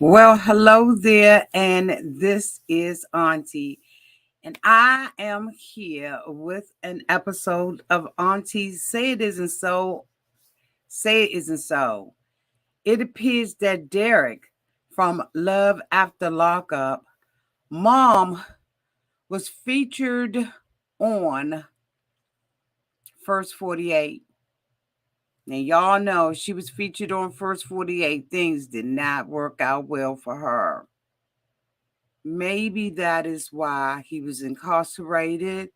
Well, hello there, and this is Auntie, and I am here with an episode of Auntie's Say It Isn't So, Say It Isn't So. It appears that Derek from Love After Lockup, Mom, was featured on First 48. Now, y'all know she was featured on First 48. Things did not work out well for her. Maybe that is why he was incarcerated,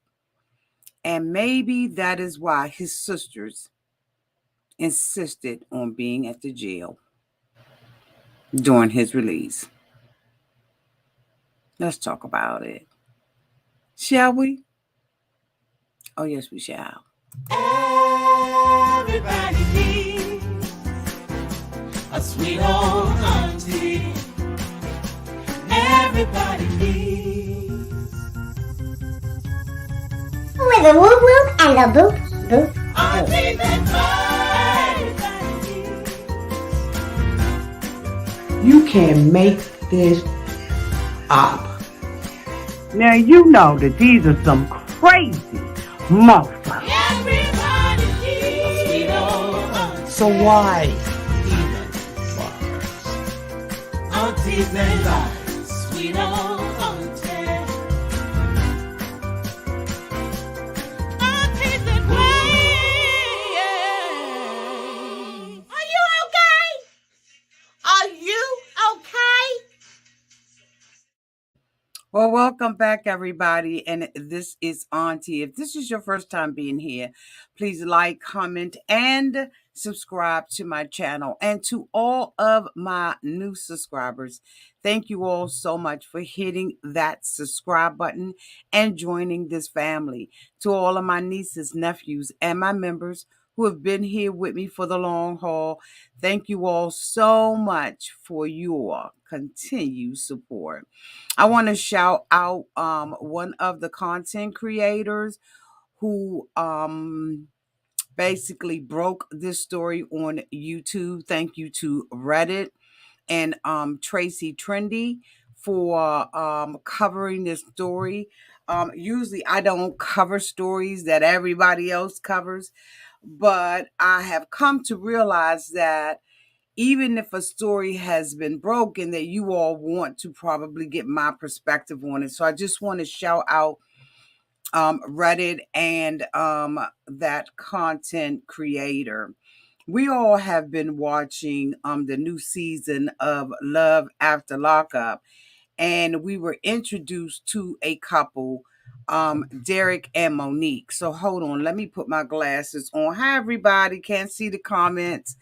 and maybe that is why his sisters insisted on being at the jail during his release. Let's talk about it. Shall we? Oh, yes, we shall. Everybody needs a sweet old auntie. Everybody needs with a whoop whoop and a boop boop auntie boop. that You can make this up. Now you know that these are some crazy motherfuckers. everybody needs a sweet old auntie. So why even bother? Aunties and lies, sweet old auntie. Aunties and ways. Are you okay? Are you okay? Well, welcome back, everybody. And this is Auntie. If this is your first time being here, please like, comment, and subscribe to my channel. And to all of my new subscribers, thank you all so much for hitting that subscribe button and joining this family. To all of my nieces, nephews, and my members who have been here with me for the long haul, thank you all so much for your continued support. I want to shout out one of the content creators who basically broke this story on YouTube. Thank you to Reddit and Tracy Trendy for covering this story. Usually I don't cover stories that everybody else covers, but I have come to realize that even if a story has been broken, that you all want to probably get my perspective on it. So I just want to shout out Reddit and that content creator. We all have been watching the new season of Love After Lockup, and we were introduced to a couple, Derek and Monique. So hold on, let me put my glasses on. Hi, everybody. Can't see the comments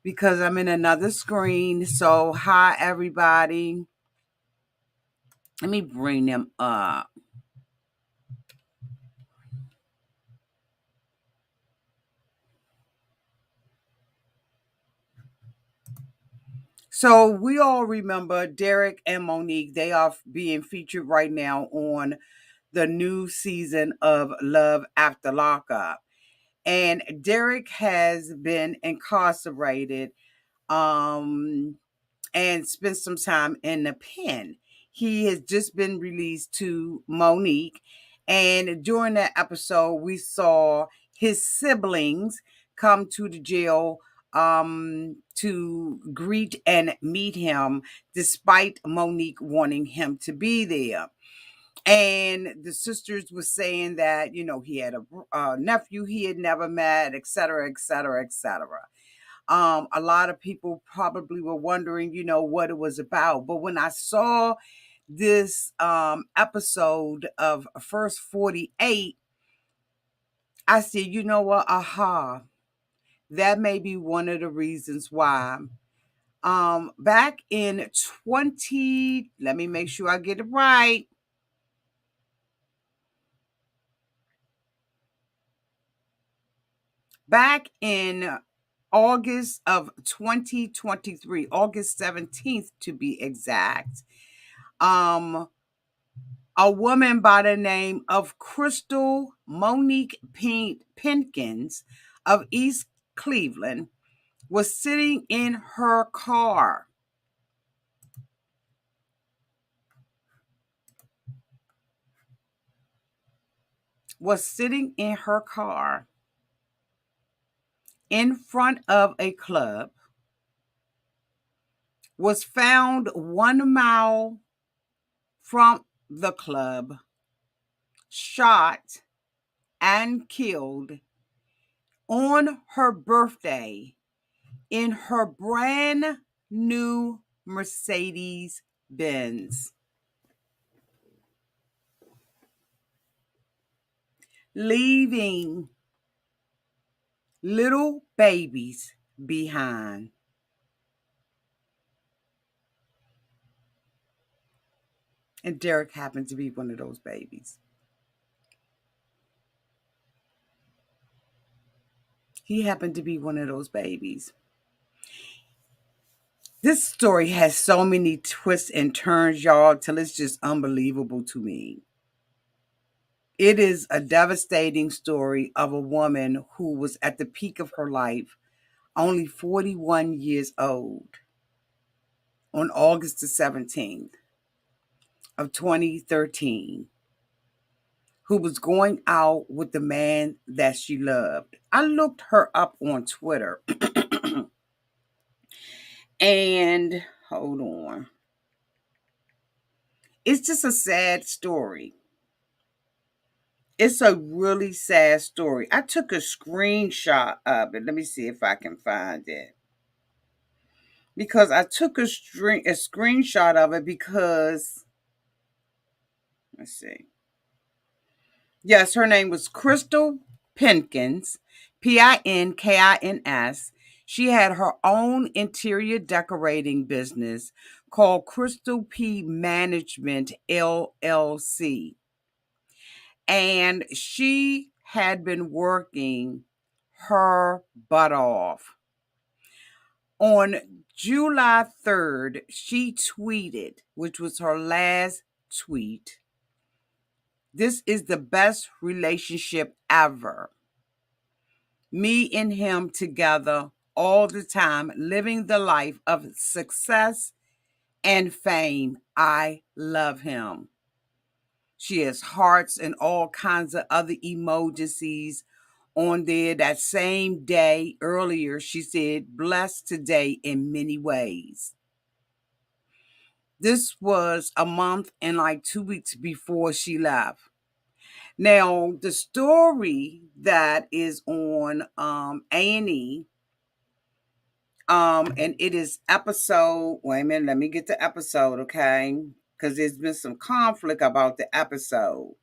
because I'm in another screen. So hi, everybody. Let me bring them up. So we all remember Derek and Monique. They are being featured right now on the new season of Love After Lockup. And Derek has been incarcerated and spent some time in the pen. He has just been released to Monique. And during that episode, we saw his siblings come to the jail to greet and meet him, despite Monique wanting him to be there. And the sisters were saying that, he had a nephew he had never met, et cetera, et cetera, et cetera. A lot of people probably were wondering, what it was about. But when I saw this episode of First 48, I said, you know what? Aha. That may be one of the reasons why. Back in let me make sure I get it right. Back in August of 2023, August 17th to be exact, a woman by the name of Crystal Monique Pinkins of East Cleveland was sitting in her car was sitting in her car in front of a club, was found 1 mile from the club, shot and killed on her birthday in her brand new Mercedes Benz, leaving little babies behind. And Derek happened to be one of those babies. He happened to be one of those babies. This story has so many twists and turns, y'all, till it's just unbelievable to me. It is a devastating story of a woman who was at the peak of her life, only 41 years old, on August the 17th of 2013, who was going out with the man that she loved. I looked her up on Twitter. And hold on. It's just a sad story. It's a really sad story. I took a screenshot of it. Let me see if I can find it. Because I took a screenshot of it because, let's see. Yes, her name was Crystal Pinkins, Pinkins. She had her own interior decorating business called Crystal P Management LLC. And she had been working her butt off. On July 3rd, she tweeted, which was her last tweet, "This is the best relationship ever. Me and him together all the time, living the life of success and fame. I love him." She has hearts and all kinds of other emojis on there. That same day earlier, she said, "Blessed today in many ways." This was a month and like 2 weeks before she left. Now, the story that is on A&E, and it is episode, wait a minute, let me get the episode, okay? Because there's been some conflict about the episode.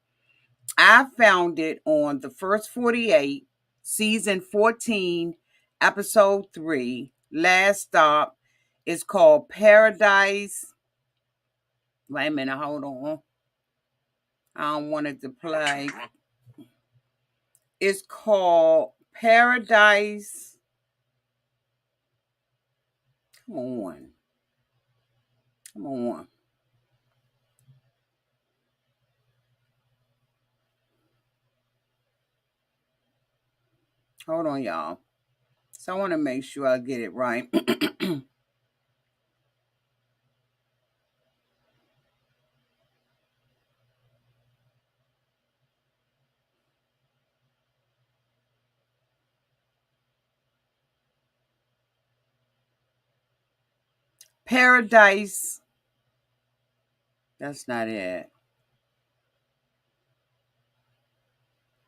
I found it on the first 48, season 14, episode 3. Last stop is called Paradise. Wait a minute, hold on. I don't want it to play. It's called Paradise. Come on. Come on. Hold on, y'all. So I want to make sure I get it right. Paradise. That's not it.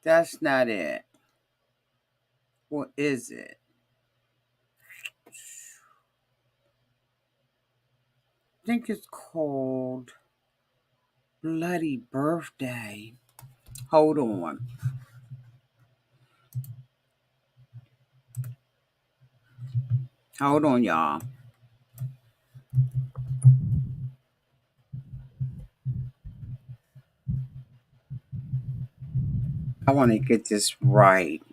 That's not it. What is it? I think it's called Bloody Birthday. Hold on. Hold on, y'all. I want to get this right.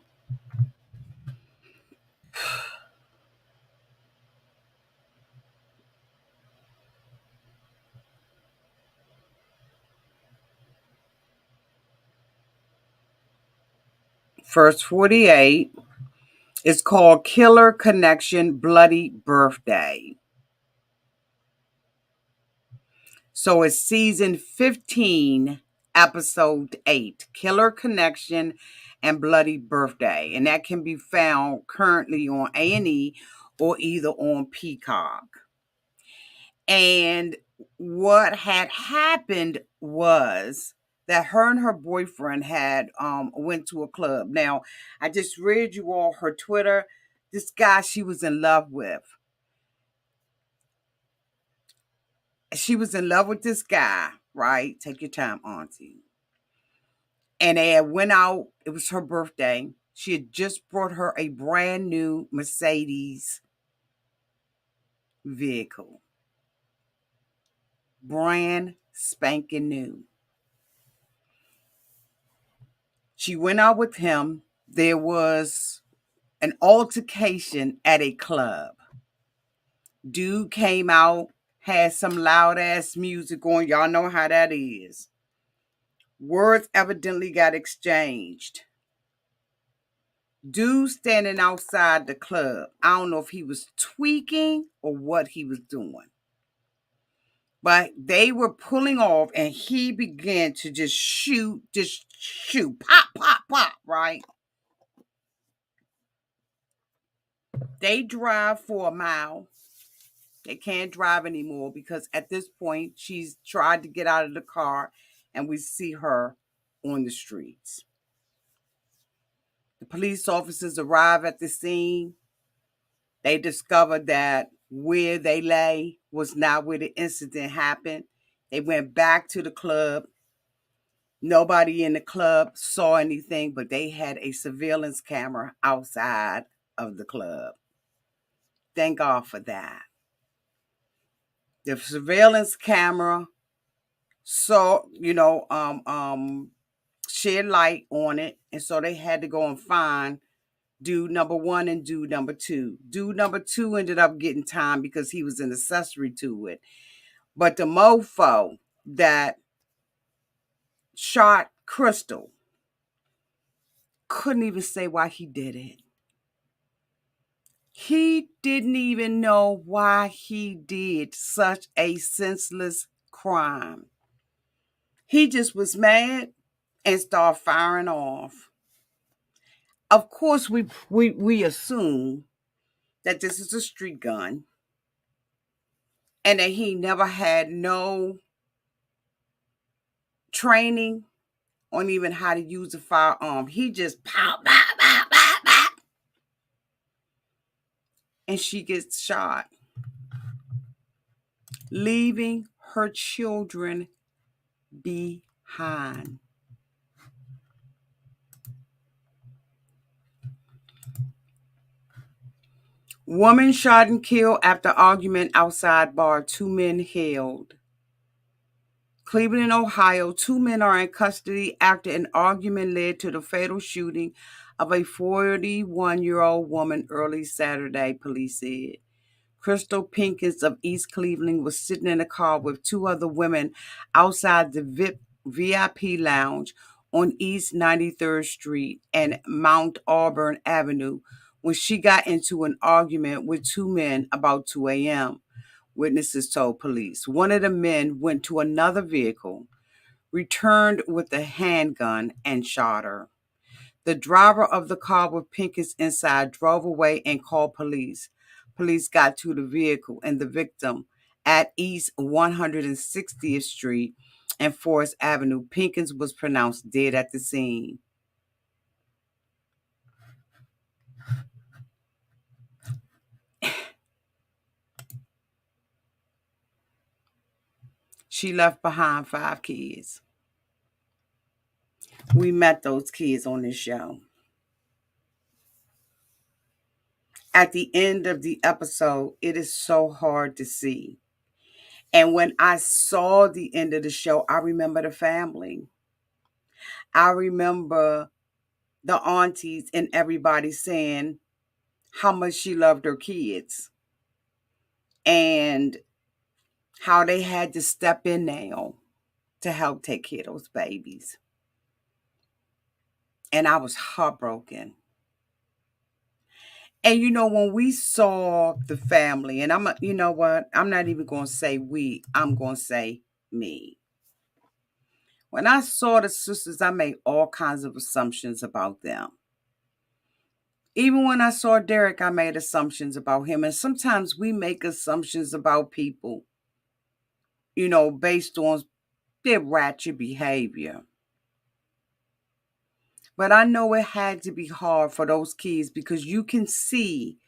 First 48 is called Killer Connection Bloody Birthday. So it's season 15, episode 8, Killer Connection and Bloody Birthday. And that can be found currently on A&E or either on Peacock. And what had happened was that her and her boyfriend had went to a club. Now, I just read you all her Twitter. This guy she was in love with. She was in love with this guy, right? Take your time, Auntie. And they had went out. It was her birthday. She had just brought her a brand new Mercedes vehicle. Brand spanking new. She went out with him. There was an altercation at a club. Dude came out, had some loud ass music on. Y'all know how that is. Words evidently got exchanged. Dude standing outside the club. I don't know if he was tweaking or what he was doing. But they were pulling off and he began to just shoot, pop, pop, pop, right? They drive for a mile. They can't drive anymore because at this point, she's tried to get out of the car and we see her on the streets. The police officers arrive at the scene. They discovered that where they lay was not where the incident happened. They went back to the club. Nobody in the club saw anything, but they had a surveillance camera outside of the club. Thank God for that. The surveillance camera saw, shed light on it, and so they had to go and find dude number 1 and dude number 2. Dude number 2 ended up getting time because he was an accessory to it. But the mofo that shot Crystal couldn't even say why he did it. He didn't even know why he did such a senseless crime. He just was mad and started firing off. Of course, we assume that this is a street gun and that he never had no training on even how to use a firearm. He just pow, pow, pow, pow, pow. And she gets shot, leaving her children behind. Woman shot and killed after argument outside bar. 2 men held. Cleveland, Ohio. 2 men are in custody after an argument led to the fatal shooting of a 41-year-old woman early Saturday, police said. Crystal Pinkins of East Cleveland was sitting in a car with 2 other women outside the VIP lounge on East 93rd Street and Mount Auburn Avenue when she got into an argument with 2 men about 2 a.m., witnesses told police. One of the men went to another vehicle, returned with a handgun, and shot her. The driver of the car with Pinkins inside drove away and called police. Police got to the vehicle and the victim at East 160th Street and Forrest Avenue. Pinkins was pronounced dead at the scene. She left behind 5 kids. We met those kids on this show. At the end of the episode, it is so hard to see. And when I saw the end of the show, I remember the family. I remember the aunties and everybody saying how much she loved her kids and how they had to step in now to help take care of those babies. And I was heartbroken. And when we saw the family, and you know what? I'm not even going to say we, I'm going to say me. When I saw the sisters, I made all kinds of assumptions about them. Even when I saw Derek, I made assumptions about him. And sometimes we make assumptions about people, based on their ratchet behavior. But I know it had to be hard for those kids because you can see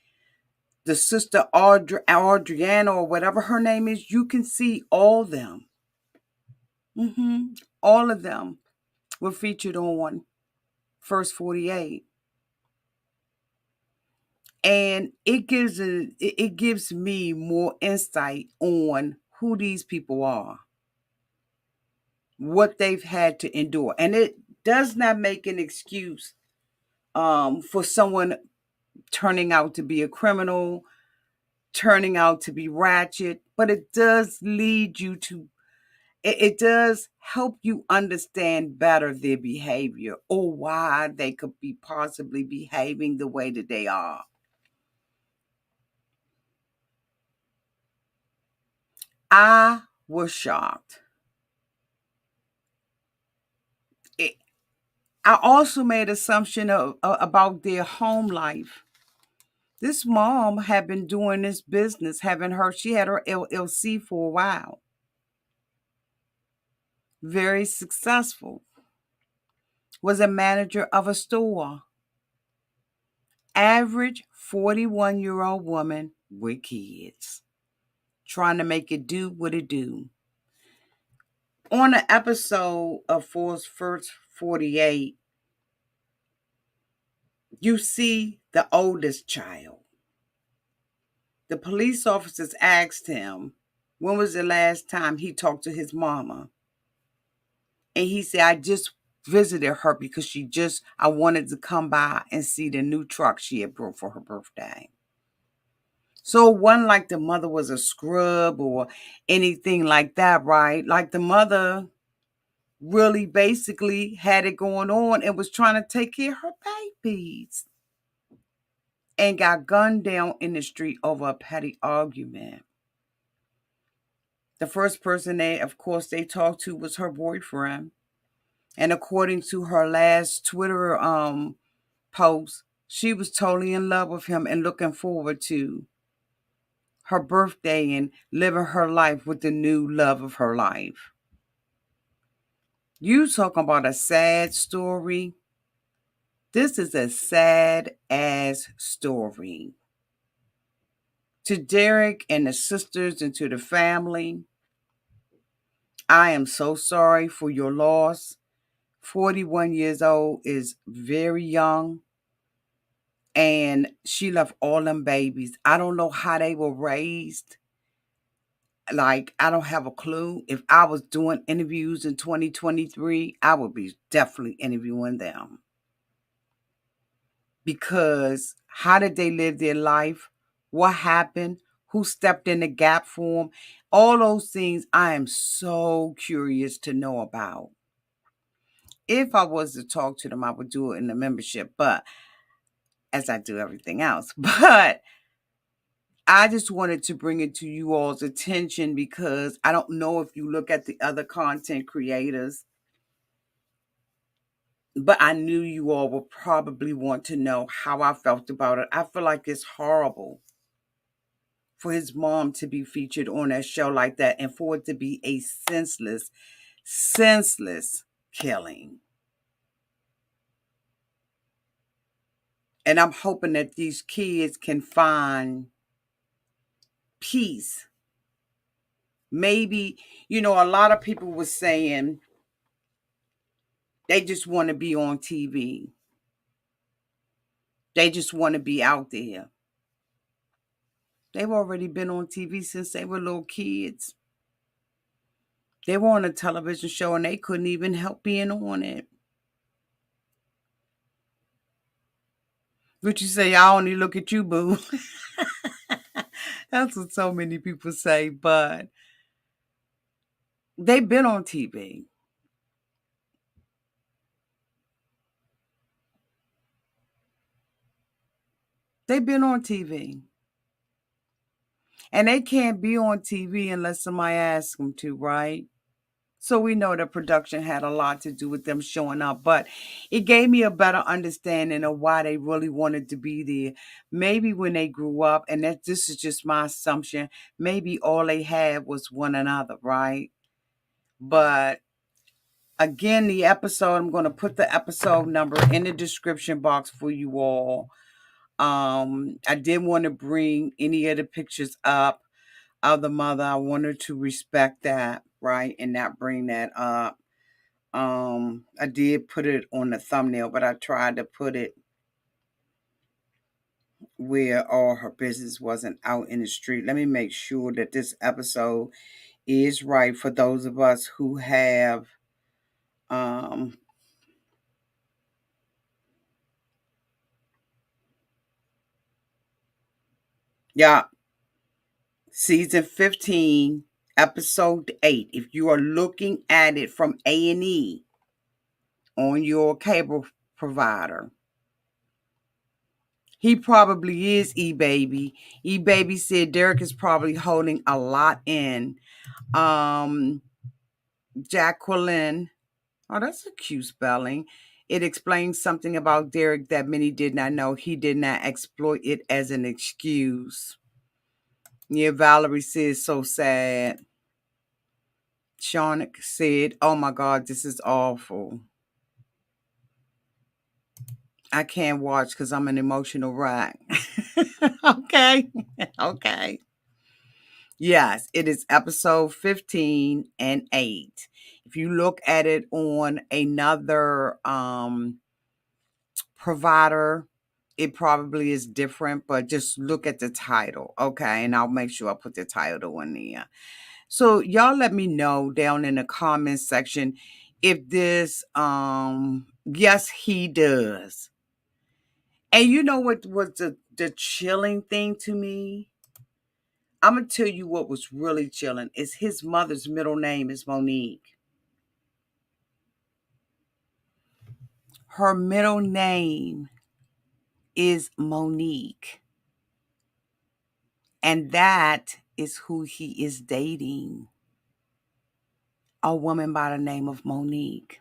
the sister Audriana or whatever her name is. You can see all them. All of them were featured on First 48. And it gives me more insight on who these people are, what they've had to endure. And it does not make an excuse for someone turning out to be a criminal, turning out to be ratchet, but it does lead you to, it does help you understand better their behavior or why they could be possibly behaving the way that they are. I was shocked. I also made assumption about their home life. This mom had been doing this business, she had her LLC for a while. Very successful. Was a manager of a store. Average 41-year-old woman with kids. Trying to make it do what it do. On an episode of First 48, you see the oldest child. The police officers asked him, when was the last time he talked to his mama? And he said, I just visited her because I wanted to come by and see the new truck she had brought for her birthday. So it wasn't like the mother was a scrub or anything like that, right? Like the mother really basically had it going on and was trying to take care of her babies. And got gunned down in the street over a petty argument. The first person they talked to was her boyfriend. And according to her last Twitter post, she was totally in love with him and looking forward to her birthday and living her life with the new love of her life. You talking about a sad story? This is a sad ass story. To Derek and the sisters and to the family, I am so sorry for your loss. 41 years old is very young. And she left all them babies. I don't know how they were raised. Like, I don't have a clue. If I was doing interviews in 2023, I would be definitely interviewing them. Because how did they live their life? What happened? Who stepped in the gap for them? All those things I am so curious to know about. If I was to talk to them, I would do it in the membership, but as I do everything else. But I just wanted to bring it to you all's attention because I don't know if you look at the other content creators, but I knew you all would probably want to know how I felt about it. I feel like it's horrible for his mom to be featured on that show like that and for it to be a senseless killing. And I'm hoping that these kids can find peace. Maybe, a lot of people were saying they just want to be on TV. They just want to be out there. They've already been on TV since they were little kids. They were on a television show and they couldn't even help being on it. But you say, I only look at you, boo. That's what so many people say, but they've been on TV. They've been on TV. And they can't be on TV unless somebody asks them to, right? So we know the production had a lot to do with them showing up, but it gave me a better understanding of why they really wanted to be there. Maybe when they grew up, and this is just my assumption, maybe all they had was one another, right? But again, the episode, I'm going to put the episode number in the description box for you all. I didn't want to bring any of the pictures up of the mother. I wanted to respect that, right, and not bring that up. I did put it on the thumbnail, but I tried to put it where all her business wasn't out in the street. Let me make sure that this episode is right for those of us who have yeah, season 15, episode 8. If you are looking at it from A&E on your cable provider, he probably is E-Baby. E-Baby said Derek is probably holding a lot in. Jacqueline, oh, that's a cute spelling. It explains something about Derek that many did not know. He did not exploit it as an excuse. Yeah, Valerie says so sad. Sean said, oh my God, this is awful. I can't watch because I'm an emotional wreck. Okay. Okay. Yes, it is episode 15 and 8. If you look at it on another provider, it probably is different, but just look at the title. Okay. And I'll make sure I put the title in there. So y'all let me know down in the comments section if this, yes, he does. And you know what was the chilling thing to me? I'm going to tell you what was really chilling is his mother's middle name is Monique. Her middle name is Monique. And that is who he is dating. A woman by the name of Monique.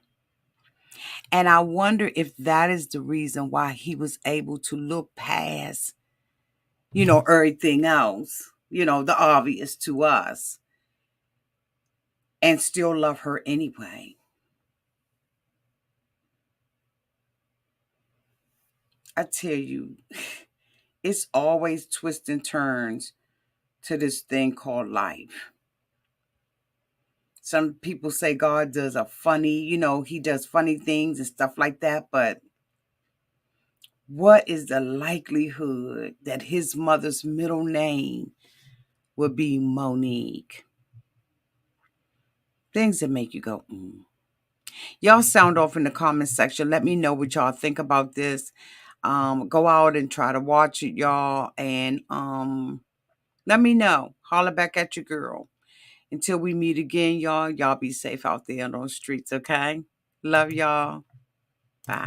And I wonder if that is the reason why he was able to look past, everything else, the obvious to us, and still love her anyway. I tell you, it's always twists and turns to this thing called life. Some people say God does he does funny things and stuff like that, but what is the likelihood that his mother's middle name would be Monique? Things that make you go, Y'all sound off in the comment section. Let me know what y'all think about this. Go out and try to watch it, y'all. And let me know. Holler back at your girl. Until we meet again, y'all be safe out there on those streets, okay? Love y'all.